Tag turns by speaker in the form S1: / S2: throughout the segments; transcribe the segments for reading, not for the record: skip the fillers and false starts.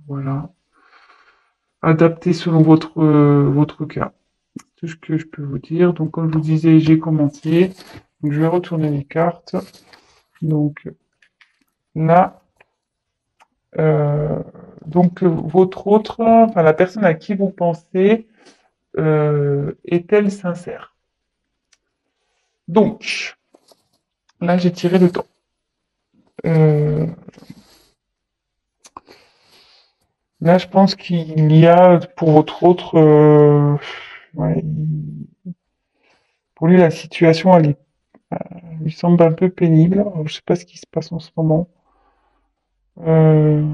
S1: Voilà. Adapté selon votre cas. C'est tout ce que je peux vous dire. Donc, comme je vous disais, j'ai commencé. Donc, je vais retourner les cartes. Donc, là, euh, votre autre, enfin, la personne à qui vous pensez, est-elle sincère? Donc, là, j'ai tiré le temps. Euh, Là, je pense qu'il y a, pour votre autre, ouais, pour lui, la situation, lui semble un peu pénible. Alors, je sais pas ce qui se passe en ce moment. Euh,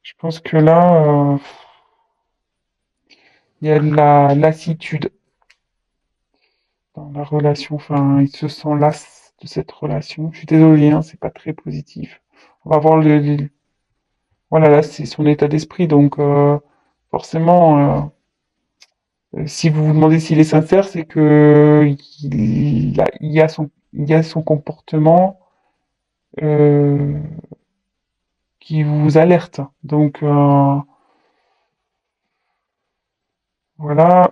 S1: je pense que là, il y a de la lassitude dans la relation. Enfin, il se sent las de cette relation. Je suis désolé, hein, c'est pas très positif. On va voir voilà, là, c'est son état d'esprit. Donc, forcément, si vous vous demandez s'il est sincère, c'est que il y a son comportement euh, qui vous alerte. Donc, voilà.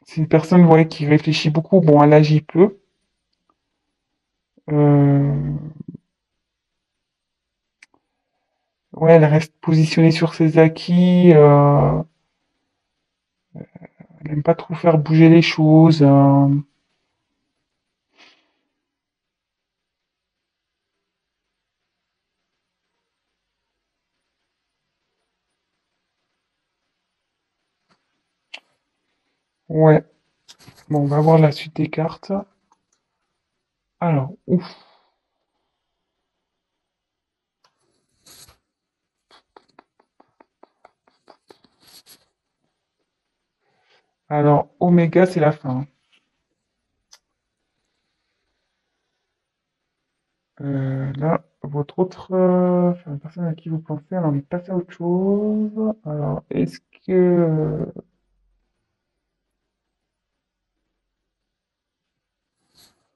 S1: C'est une personne, ouais, qui réfléchit beaucoup. Bon, elle agit peu. Euh, ouais, elle reste positionnée sur ses acquis. Elle aime pas trop faire bouger les choses. Ouais. Bon, on va voir la suite des cartes. Alors, ouf. Alors, Oméga, c'est la fin. Là, votre autre, enfin, la personne à qui vous pensez, elle a envie de passer à autre chose. Alors, est-ce que,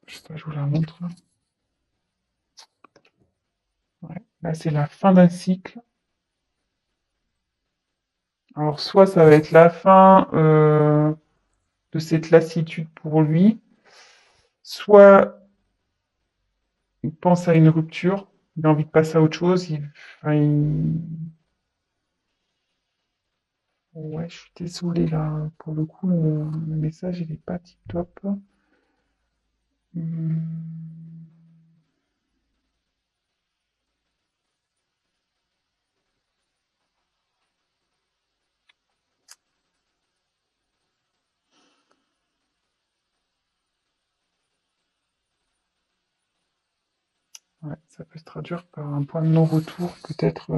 S1: je sais pas, je vous la montre. Ouais. Là, c'est la fin d'un cycle. Alors, soit ça va être la fin de cette lassitude pour lui, soit il pense à une rupture, il a envie de passer à autre chose. Enfin, ouais, je suis désolé là. Pour le coup, le message, il est pas tip top. Hmm. Ouais, ça peut se traduire par un point de non-retour, peut-être.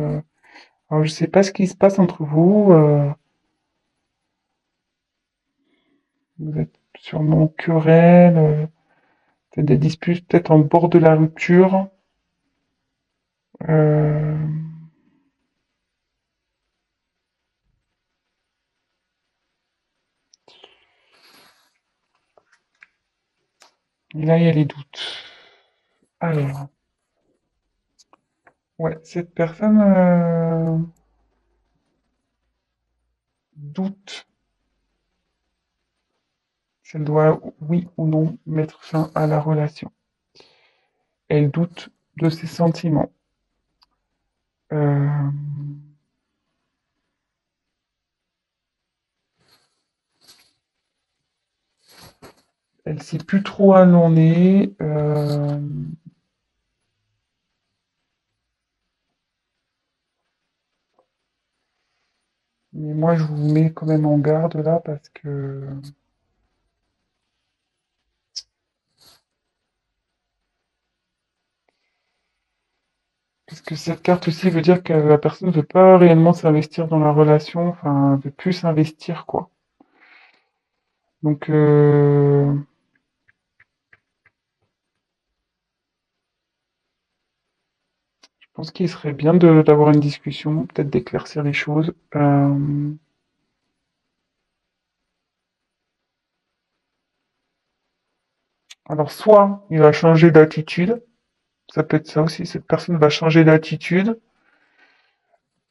S1: Alors, je sais pas ce qui se passe entre vous. Vous êtes sûrement en querelle, peut-être des disputes, peut-être en bord de la rupture. Euh, et là, il y a les doutes. Alors, ouais, cette personne doute si elle doit, oui ou non, mettre fin à la relation. Elle doute de ses sentiments. Euh, elle sait plus trop où en est. Mais moi, je vous mets quand même en garde là parce que cette carte aussi veut dire que la personne ne veut pas réellement s'investir dans la relation, enfin, veut plus s'investir, quoi. Donc, je pense qu'il serait bien d'avoir une discussion, peut-être d'éclaircir les choses. Alors, soit il va changer d'attitude, ça peut être ça aussi, cette personne va changer d'attitude,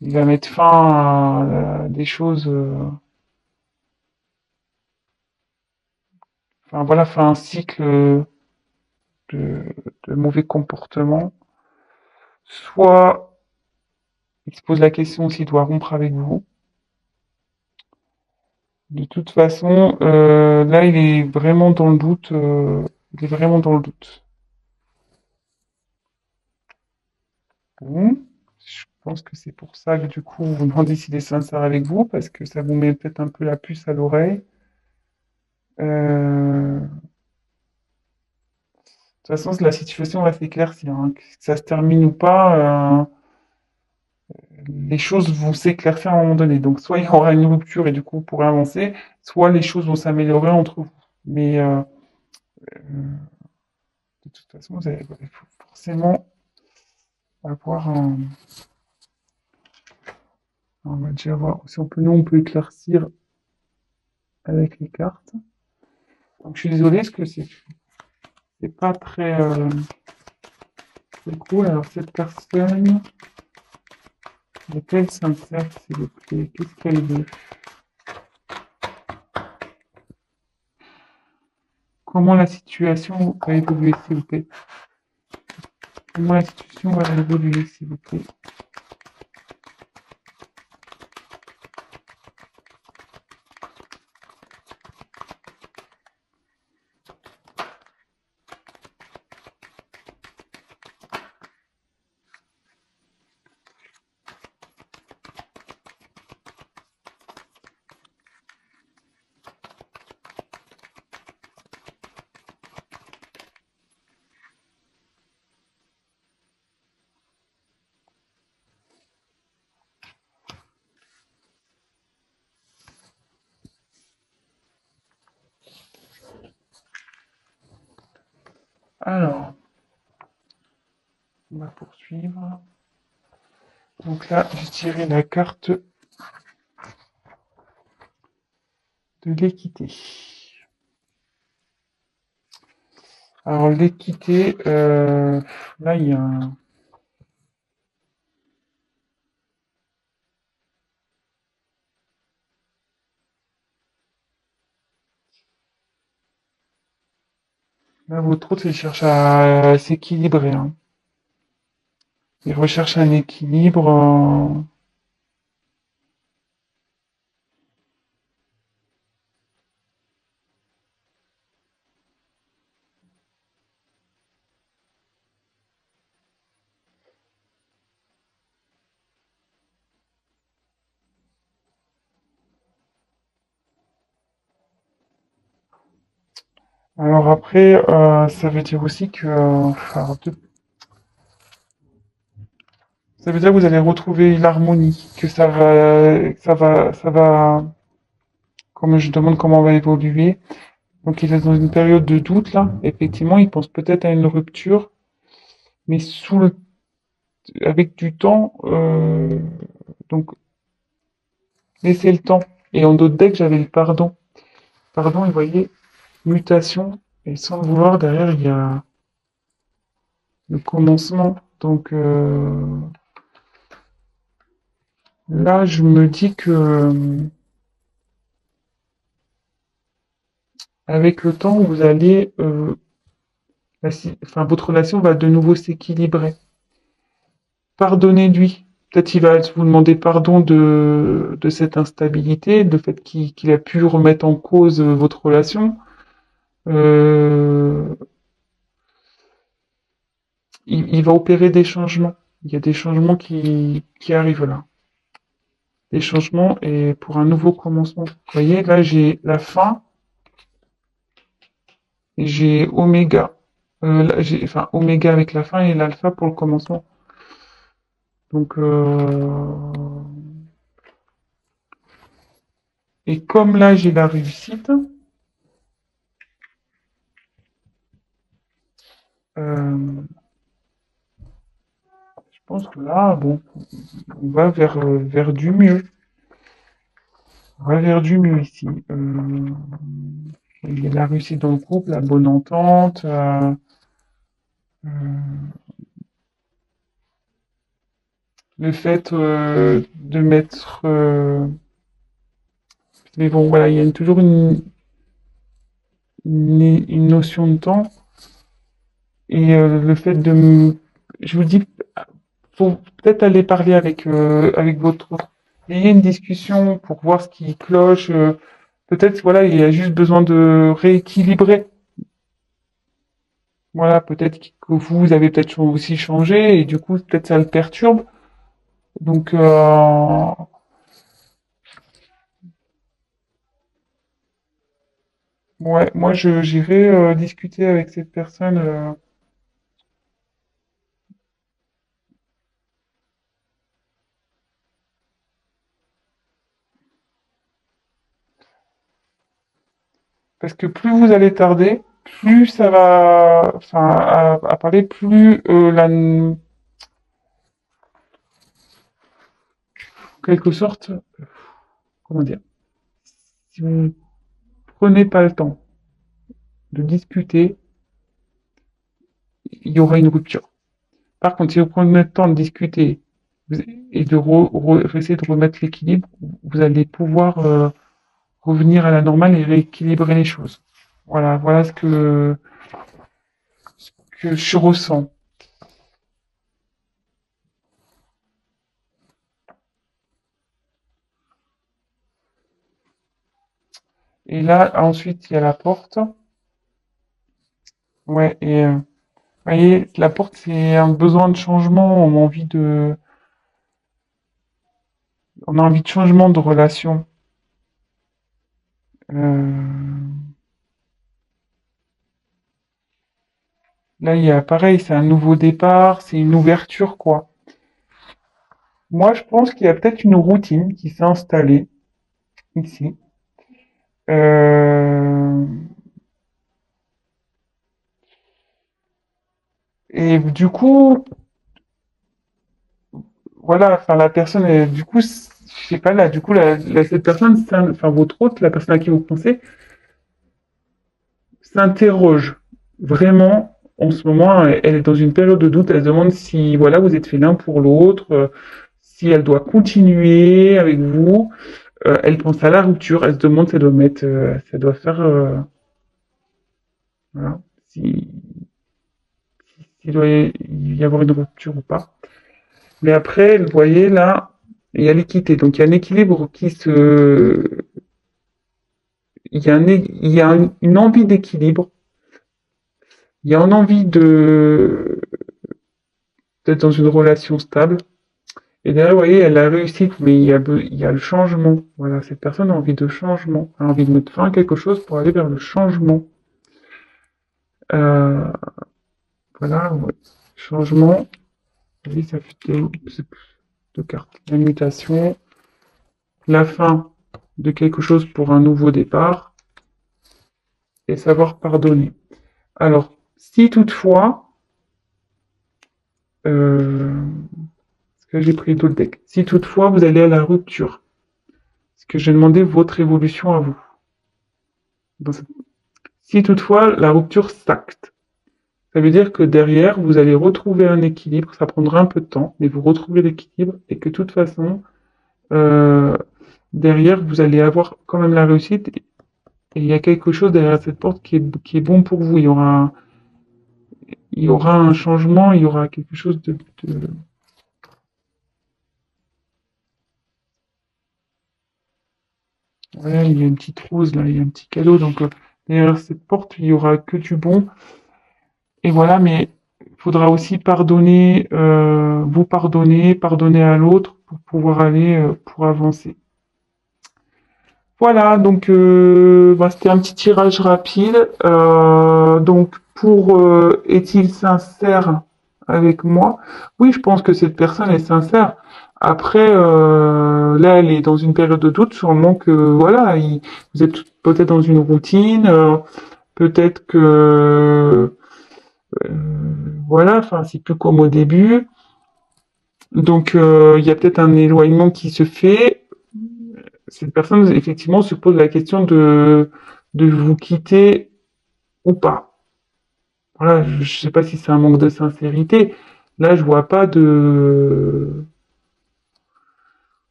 S1: il va mettre fin à des choses, enfin voilà, faire un cycle de, de mauvais comportements. Soit il se pose la question s'il doit rompre avec vous. De toute façon, là, il est vraiment dans le doute. Il est vraiment dans le doute. Bon, je pense que c'est pour ça que du coup, vous demandez s'il est sincère avec vous, parce que ça vous met peut-être un peu la puce à l'oreille. De toute façon, la situation va s'éclaircir, hein. Que ça se termine ou pas, les choses vont s'éclaircir à un moment donné. Donc, soit il y aura une rupture et du coup, vous pourrez avancer, soit les choses vont s'améliorer entre vous. Mais de toute façon, il faut forcément avoir un. On va déjà voir si on peut, nous, on peut éclaircir avec les cartes. Donc, je suis désolé, parce que c'est pas très cool. Alors, cette personne, est-elle sincère, s'il vous plaît? Qu'est-ce qu'elle veut? Comment la situation va évoluer, s'il vous plaît? Comment la situation va évoluer, s'il vous plaît? Alors, on va poursuivre. Donc là, j'ai tiré la carte de l'équité. Alors, l'équité, là, il y a un. Là, votre autre, il cherche à s'équilibrer, hein. Il recherche un équilibre. Alors après, ça veut dire aussi que, ça veut dire que vous allez retrouver l'harmonie, que comme je demande comment on va évoluer. Donc il est dans une période de doute là. Effectivement, il pense peut-être à une rupture, mais avec du temps. Donc laissez le temps. Et en d'autres decks, j'avais le pardon. Pardon, et vous voyez, mutation. Et sans le vouloir, derrière, il y a le commencement. Donc là, je me dis que avec le temps, vous allez, enfin, votre relation va de nouveau s'équilibrer. Pardonnez-lui. Peut-être il va vous demander pardon de cette instabilité, le fait qu'il a pu remettre en cause votre relation. Euh, il va opérer des changements. Il y a des changements qui arrivent là. Des changements et pour un nouveau commencement. Vous voyez, là j'ai la fin et j'ai oméga. Là, enfin, oméga avec la fin et l'alpha pour le commencement. Donc, et comme là j'ai la réussite, euh, je pense que là, bon, on va vers du mieux. On va vers du mieux ici. il y a la réussite dans le couple, la bonne entente, euh, le fait de mettre... mais bon, voilà, il y a toujours une notion de temps. Et le fait je vous dis, faut peut-être aller parler avec votre... Ayez une discussion pour voir ce qui cloche. Peut-être, voilà, il y a juste besoin de rééquilibrer. Voilà, peut-être que vous avez peut-être aussi changé et du coup, peut-être ça le perturbe. Donc, ouais, moi, j'irai discuter avec cette personne parce que plus vous allez tarder, plus ça va, enfin, à parler, plus en quelque sorte, comment dire, si vous prenez pas le temps de discuter, il y aura une rupture. Par contre, si vous prenez le temps de discuter et de essayer de remettre l'équilibre, vous allez pouvoir revenir à la normale et rééquilibrer les choses. Voilà, voilà ce que je ressens. Et là, ensuite, il y a la porte. Ouais, et vous voyez, la porte, c'est un besoin de changement. On a envie de changement de relation. Euh, Là, il y a pareil, c'est un nouveau départ, c'est une ouverture, quoi. Moi, je pense qu'il y a peut-être une routine qui s'est installée ici. Euh, et du coup, voilà, enfin, la personne, du coup, je sais pas, là, du coup, cette personne, enfin, votre hôte, la personne à qui vous pensez, s'interroge vraiment. En ce moment, elle est dans une période de doute. Elle se demande si, voilà, vous êtes fait l'un pour l'autre, si elle doit continuer avec vous. Elle pense à la rupture. Elle se demande si elle doit mettre, si elle doit faire, voilà, si, s'il doit y avoir une rupture ou pas. Mais après, vous voyez, là, il y a l'équité. Donc, il y a un équilibre il y a, il y a une envie d'équilibre. Il y a une envie d'être dans une relation stable. Et derrière, vous voyez, il y a la réussite, mais il y a le changement. Voilà, cette personne a envie de changement. Elle a envie de mettre fin à quelque chose pour aller vers le changement. Euh, voilà, ouais. Changement. Vous voyez, ça fait deux cartes. La mutation, la fin de quelque chose pour un nouveau départ et savoir pardonner. Alors, si toutefois, euh, parce que j'ai pris tout le deck, si toutefois vous allez à la rupture, parce que j'ai demandé votre évolution à vous. Si toutefois la rupture s'acte, ça veut dire que derrière, vous allez retrouver un équilibre, ça prendra un peu de temps, mais vous retrouvez l'équilibre et que de toute façon, euh, derrière, vous allez avoir quand même la réussite et il y a quelque chose derrière cette porte qui est bon pour vous. Il y aura un changement, il y aura quelque chose voilà, il y a une petite rose là, il y a un petit cadeau. Donc derrière cette porte, il y aura que du bon. Et voilà, mais il faudra aussi pardonner, vous pardonner, pardonner à l'autre pour pouvoir aller, pour avancer. Voilà, donc bah, c'était un petit tirage rapide. Donc pour est-il sincère avec moi? Oui, je pense que cette personne est sincère. Après, là, elle est dans une période de doute, sûrement que voilà, vous êtes peut-être dans une routine, peut-être que voilà, enfin c'est plus comme au début. Donc il y a peut-être un éloignement qui se fait. Cette personne effectivement se pose la question de vous quitter ou pas. Voilà, je sais pas si c'est un manque de sincérité. Là, je vois pas de...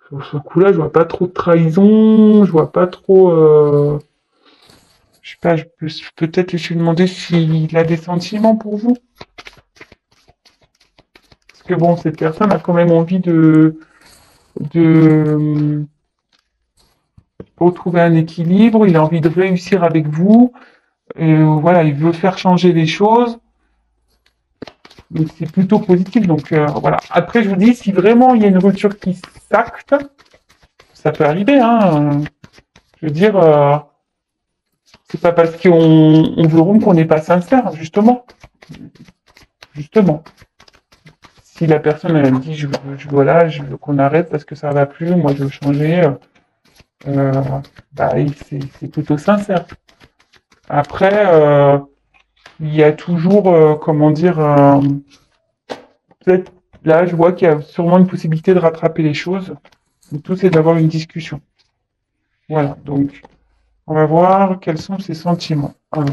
S1: Sur ce coup-là, je vois pas trop de trahison, je vois pas trop... Je sais pas, je peux peut-être lui demander s'il a des sentiments pour vous. Parce que bon, cette personne a quand même envie de retrouver un équilibre, il a envie de réussir avec vous, et voilà, il veut faire changer les choses, donc c'est plutôt positif. Donc voilà. Après, je vous dis, si vraiment il y a une rupture qui s'acte, ça peut arriver, hein. Je veux dire, c'est pas parce qu'on veut rompre qu'on n'est pas sincère, justement. Justement. Si la personne elle dit voilà, je veux qu'on arrête parce que ça va plus, moi je veux changer, euh, bah, c'est plutôt sincère. Après, il y a toujours, comment dire, peut-être là, je vois qu'il y a sûrement une possibilité de rattraper les choses. Le tout, c'est d'avoir une discussion. Voilà, donc on va voir quels sont ses sentiments. Alors,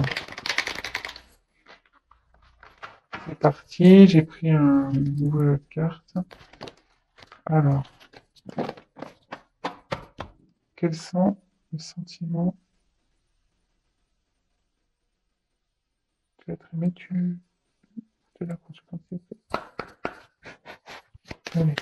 S1: c'est parti, j'ai pris une nouvelle carte. Alors, quels sont les sentiments? Tu vas être aimé, tu de la conséquence. Allez.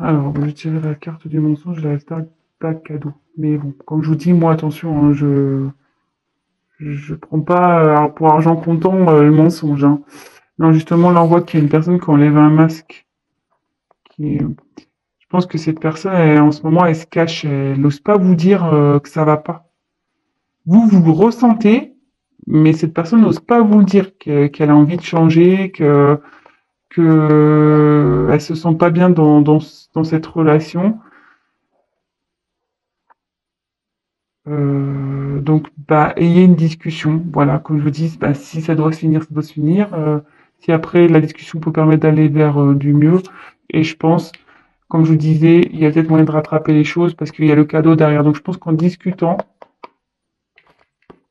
S1: Alors, je tirais la carte du mensonge, la star pas cadeau. Mais bon, comme je vous dis, moi, attention, hein, je prends pas pour argent comptant le mensonge. Hein. Non, justement, là, on voit qu'il y a une personne qui enlève un masque. Je pense que cette personne, en ce moment, elle se cache. Elle n'ose pas vous dire que ça va pas. Vous le ressentez, mais cette personne n'ose pas vous le dire qu'elle a envie de changer, que elle se sent pas bien dans cette relation. Donc, bah, ayez une discussion. Voilà, comme je vous dis, bah, si ça doit se finir, ça doit se finir. Si après la discussion peut permettre d'aller vers du mieux, et je pense, comme je vous disais, il y a peut-être moyen de rattraper les choses parce qu'il y a le cadeau derrière. Donc, je pense qu'en discutant,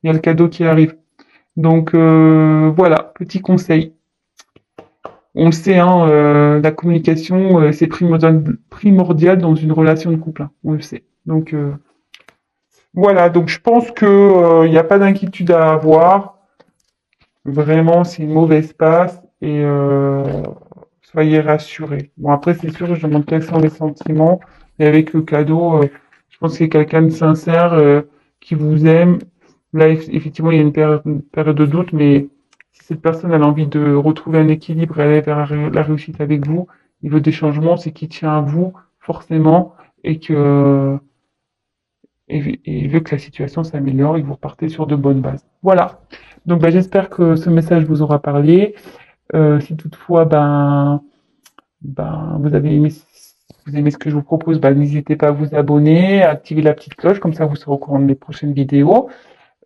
S1: il y a le cadeau qui arrive. Donc, voilà, petit conseil. On le sait, hein, la communication, c'est primordial dans une relation de couple. Hein, on le sait. Donc, voilà, donc je pense que il n'y a pas d'inquiétude à avoir. Vraiment, c'est une mauvaise passe et soyez rassurés. Bon, après, c'est sûr, je demande quels sont les sentiments. Et avec le cadeau, je pense que c'est quelqu'un de sincère qui vous aime. Là, effectivement, il y a une période de doute, mais si cette personne elle a envie de retrouver un équilibre et aller vers la réussite avec vous, il veut des changements, c'est qu'il tient à vous, forcément, et que et il veut que la situation s'améliore et que vous repartez sur de bonnes bases. Voilà. Donc bah, j'espère que ce message vous aura parlé. Si toutefois vous aimez ce que je vous propose, bah, n'hésitez pas à vous abonner, à activer la petite cloche, comme ça vous serez au courant de mes prochaines vidéos.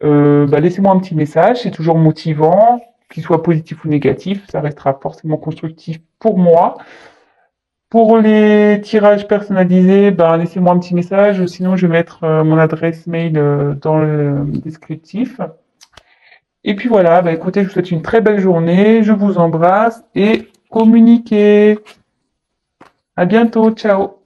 S1: Bah, laissez-moi un petit message, c'est toujours motivant, qu'il soit positif ou négatif, ça restera forcément constructif pour moi. Pour les tirages personnalisés, ben, laissez-moi un petit message, sinon je vais mettre mon adresse mail dans le descriptif. Et puis voilà, ben, écoutez, je vous souhaite une très belle journée, je vous embrasse et communiquez. À bientôt, ciao.